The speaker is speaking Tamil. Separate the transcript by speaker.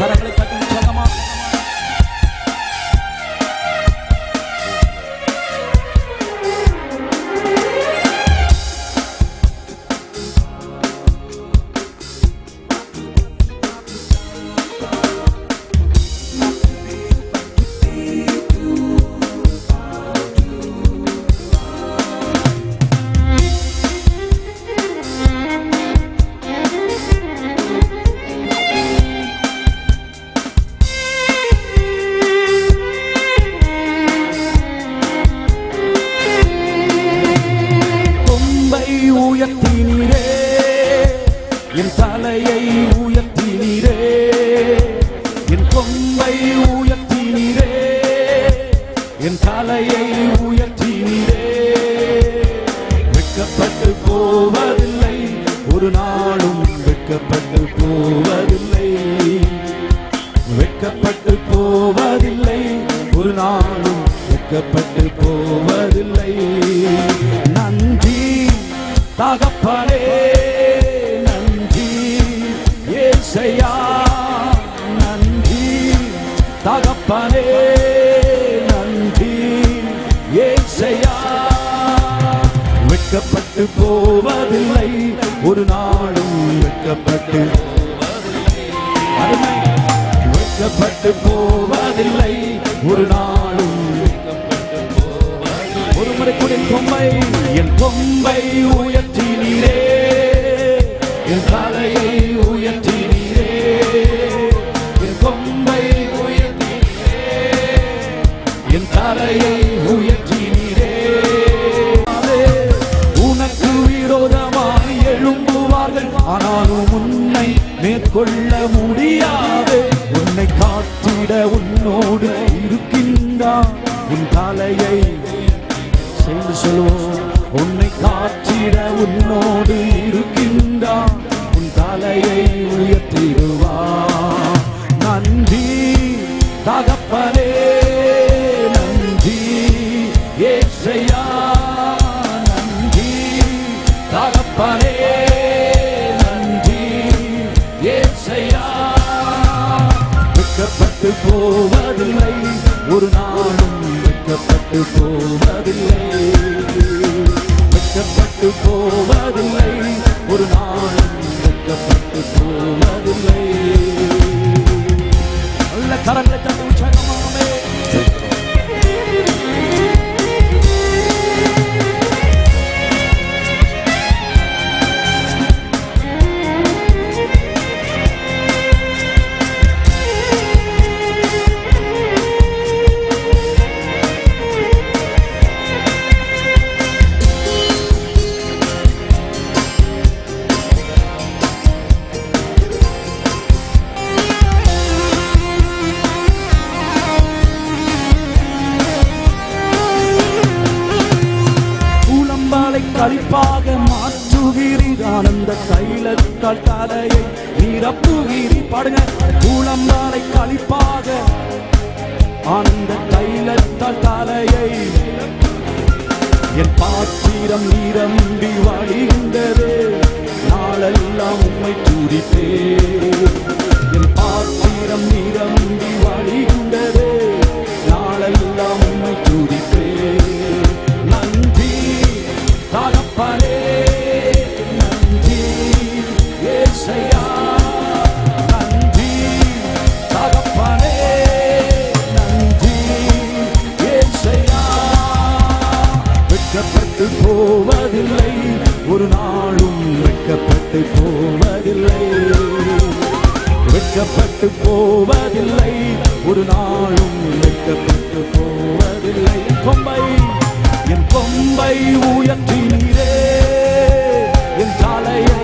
Speaker 1: கரங்களை தட்டி உற்சாகமா உயர்த்தினீரே, என் தலையை உயர்த்தினீரே, என் கொம்பை உயர்த்தினீரே, என் தலையை உயர்த்தினீரே. வெட்கப்பட்டு போவதில்லை, ஒரு நாளும் வெட்கப்பட்டு போவதில்லை, வெட்கப்பட்டு போவதில்லை, ஒரு நாளும் வெட்கப்பட்டு போவதில்லை. நன்றி தகப்பனே, நன்றி ஏசையா, நன்றி தகப்பனே, நன்றி ஏசையா. வெட்கப்பட்டு போவதில்லை, ஒரு நாளும் வெட்கப்பட்டு அருமை, வெட்கப்பட்டு போவதில்லை, ஒரு நாளும் ஒரு முறை கூட கொம்பை, என் கொம்பை உயர்த்தினீரே, என் தலையை உயர்த்தினீரே, என் கொம்பை உயர்த்தினீரே, என் தலையை உயர்த்தினீரே. உனக்கு விரோதமாய் எழும்புவார்கள், ஆனாலும் உன்னை மேற்கொள்ள முடியாது. உன்னை காத்திட உன்னோடு இருக்கின்றான், உன் தலையை சேர்ந்து சொல்லுவோம். உன்னை காத்திட உன்னோடு இருக்கின்றான், உன் தலையை உயர்த்திடுவான். நன்றி தகப்பனே, நன்றி ஏசையா, நன்றி தகப்பனே, நன்றி ஏசையா. வெட்கப்பட்டு போவதில்லை, ஒரு நாளும் வெட்கப்பட்டு போவதில்லை, வெட்கப்பட்டு போவதில்லை, ஒரு நாளும் வெட்கப்பட்டு போவதில்லை. நல்ல கரங்களை தட்டி உற்சாகமாமே களிப்பாக மாற்றுகிறீர், ஆனந்த தைலத்தால் தலையை நிரப்புகிறீர். பாடுங்க. கூலம்பாலை களிப்பாக ஆனந்த தைலத்தால் தலையை, என் பாத்திரம் நிரம்பி வழிகின்றது, நாளெல்லாம் உம்மை துதிப்பே. என் பாத்திரம் நிரம்பி வழிகின்றது, நாளெல்லாம் உம்மை துதிப்பே. நன்றி தகப்பனே, நன்றி ஏசையா, நன்றி தகப்பனே, நன்றி ஏசையா. வெட்கப்பட்டு போவதில்லை, ஒரு நாளும் வெட்கப்பட்டு போவதில்லை, வெட்கப்பட்டு போவதில்லை, ஒரு நாளும் வெட்கப்பட்டு போவதில்லை. கொம்பை, என் கொம்பை உயர்த்தினீரே, என் தலையை